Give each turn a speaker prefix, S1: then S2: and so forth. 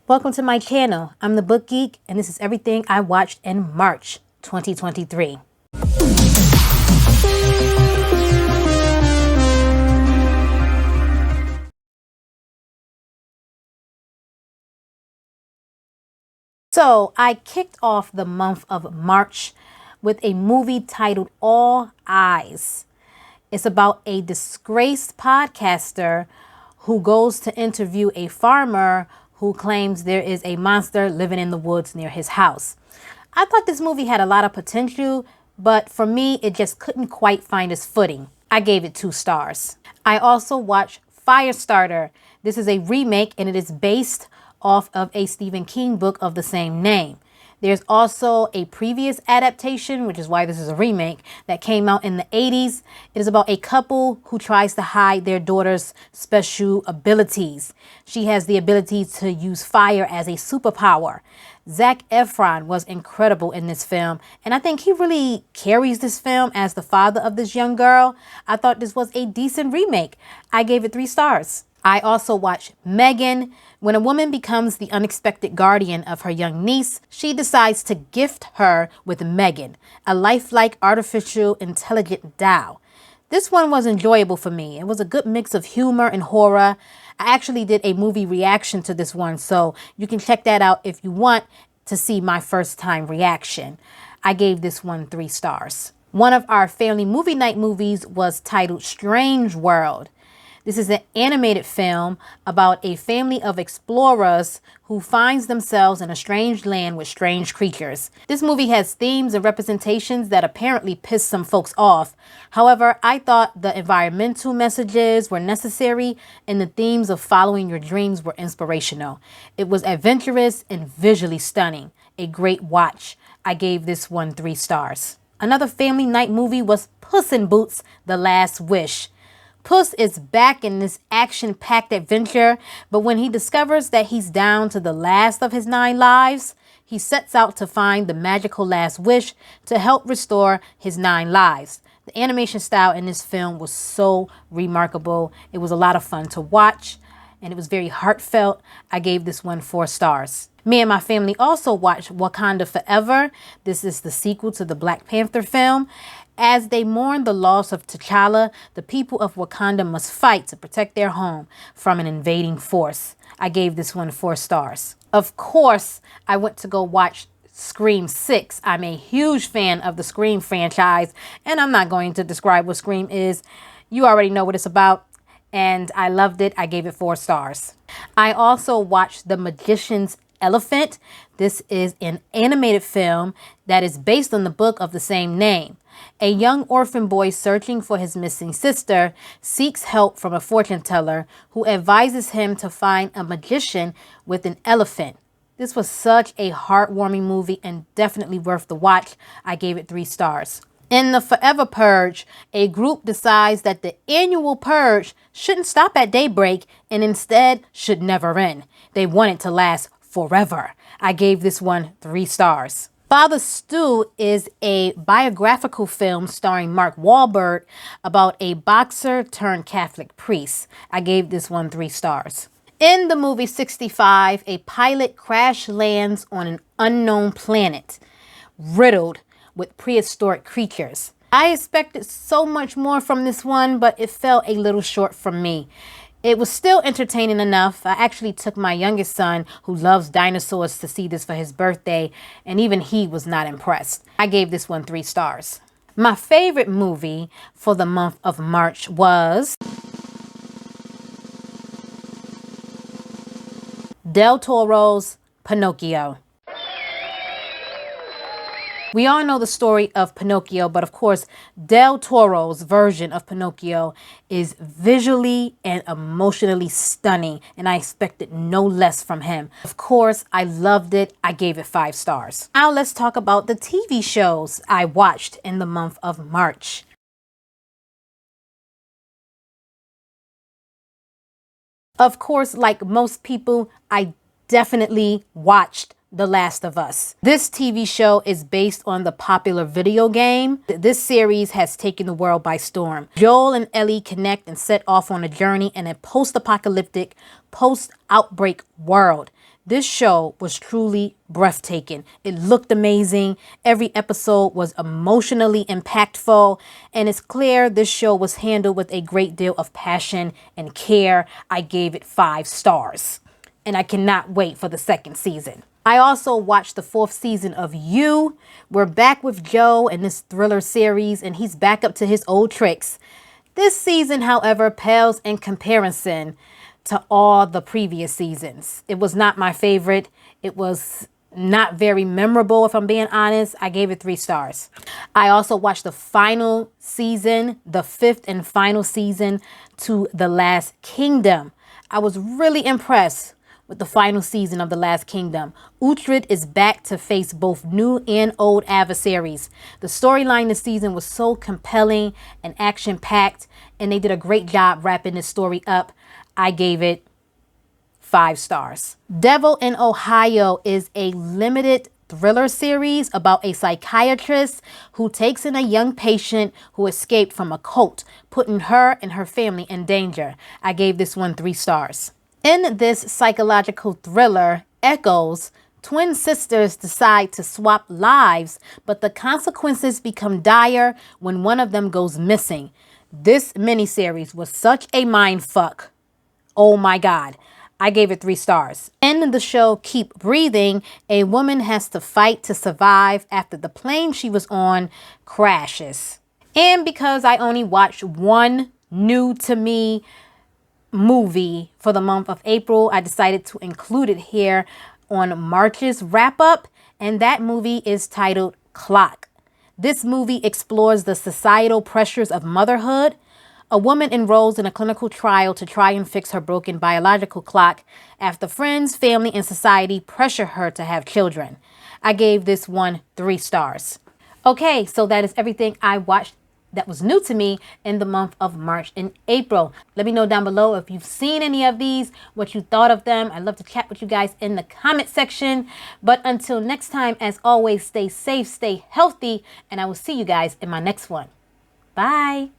S1: Welcome to my channel. I'm the Book Geek, and this is everything I watched in March 2023. So I kicked off the month of March with a movie titled All Eyes. It's about a disgraced podcaster who goes to interview a farmer who claims there is a monster living in the woods near his house. I thought this movie had a lot of potential, but for me, it just couldn't quite find its footing. I gave it 2 stars. I also watched Firestarter. This is a remake and it is based off of a Stephen King book of the same name. There's also a previous adaptation, which is why this is a remake, that came out in the 80s. It is about a couple who tries to hide their daughter's special abilities. She has the ability to use fire as a superpower. Zac Efron was incredible in this film, and I think he really carries this film as the father of this young girl. I thought this was a decent remake. I gave it 3 stars. I also watched Megan. When a woman becomes the unexpected guardian of her young niece, she decides to gift her with Megan, a lifelike artificial intelligent doll. This one was enjoyable for me. It was a good mix of humor and horror. I actually did a movie reaction to this one, so you can check that out if you want to see my first time reaction. I gave this one 3 stars. One of our family movie night movies was titled Strange World. This is an animated film about a family of explorers who finds themselves in a strange land with strange creatures. This movie has themes and representations that apparently piss some folks off. However, I thought the environmental messages were necessary and the themes of following your dreams were inspirational. It was adventurous and visually stunning. A great watch. I gave this one 3 stars. Another family night movie was Puss in Boots: The Last Wish. Puss is back in this action-packed adventure, but when he discovers that he's down to the last of his 9 lives, he sets out to find the magical last wish to help restore his 9 lives. The animation style in this film was so remarkable. It was a lot of fun to watch, and it was very heartfelt. I gave this one 4 stars. Me and my family also watched Wakanda Forever. This is the sequel to the Black Panther film. As they mourn the loss of T'Challa, the people of Wakanda must fight to protect their home from an invading force. I gave this one 4 stars. Of course, I went to go watch Scream 6. I'm a huge fan of the Scream franchise, and I'm not going to describe what Scream is. You already know what it's about, and I loved it. I gave it 4 stars. I also watched The Magician's Elephant. This is an animated film that is based on the book of the same name. A young orphan boy searching for his missing sister seeks help from a fortune teller who advises him to find a magician with an elephant. This was such a heartwarming movie and definitely worth the watch. I gave it 3 stars. In the Forever Purge, a group decides that the annual purge shouldn't stop at daybreak and instead should never end. They want it to last forever. I gave this one 3 stars. Father Stu is a biographical film starring Mark Wahlberg about a boxer turned Catholic priest. I gave this one 3 stars. In the movie 65, a pilot crash lands on an unknown planet riddled with prehistoric creatures. I expected so much more from this one, but it fell a little short for me. It was still entertaining enough. I actually took my youngest son, who loves dinosaurs, to see this for his birthday, and even he was not impressed. I gave this one 3 stars. My favorite movie for the month of March was Del Toro's Pinocchio. We all know the story of Pinocchio, but of course, Del Toro's version of Pinocchio is visually and emotionally stunning, and I expected no less from him. Of course, I loved it. I gave it 5 stars. Now let's talk about the TV shows I watched in the month of March. Of course, like most people, I definitely watched The Last of Us. This TV show is based on the popular video game. This series has taken the world by storm. Joel and Ellie connect and set off on a journey in a post-apocalyptic, post-outbreak world. This show was truly breathtaking. It looked amazing. Every episode was emotionally impactful. And it's clear this show was handled with a great deal of passion and care. I gave it 5 stars. And I cannot wait for the second season. I also watched the 4th season of You. We're back with Joe in this thriller series, and he's back up to his old tricks. This season, however, pales in comparison to all the previous seasons. It was not my favorite. It was not very memorable, if I'm being honest. I gave it 3 stars. I also watched the final season, the 5th and final season to The Last Kingdom. I was really impressed with the final season of The Last Kingdom. Uhtred is back to face both new and old adversaries. The storyline this season was so compelling and action-packed, and they did a great job wrapping this story up. I gave it 5 stars. Devil in Ohio is a limited thriller series about a psychiatrist who takes in a young patient who escaped from a cult, putting her and her family in danger. I gave this one 3 stars. In this psychological thriller, Echoes, twin sisters decide to swap lives, but the consequences become dire when one of them goes missing. This miniseries was such a mindfuck. Oh my God. I gave it 3 stars. In the show Keep Breathing, a woman has to fight to survive after the plane she was on crashes. And because I only watched one new to me movie for the month of April, I decided to include it here on March's wrap up, and that movie is titled Clock. This movie explores the societal pressures of motherhood. A woman enrolls in a clinical trial to try and fix her broken biological clock after friends, family, and society pressure her to have children. I gave this one 3 stars. Okay, so that is everything I watched that was new to me in the month of March and April. Let me know down below if you've seen any of these, what you thought of them. I'd love to chat with you guys in the comment section. But until next time, as always, stay safe, stay healthy, and I will see you guys in my next one. Bye.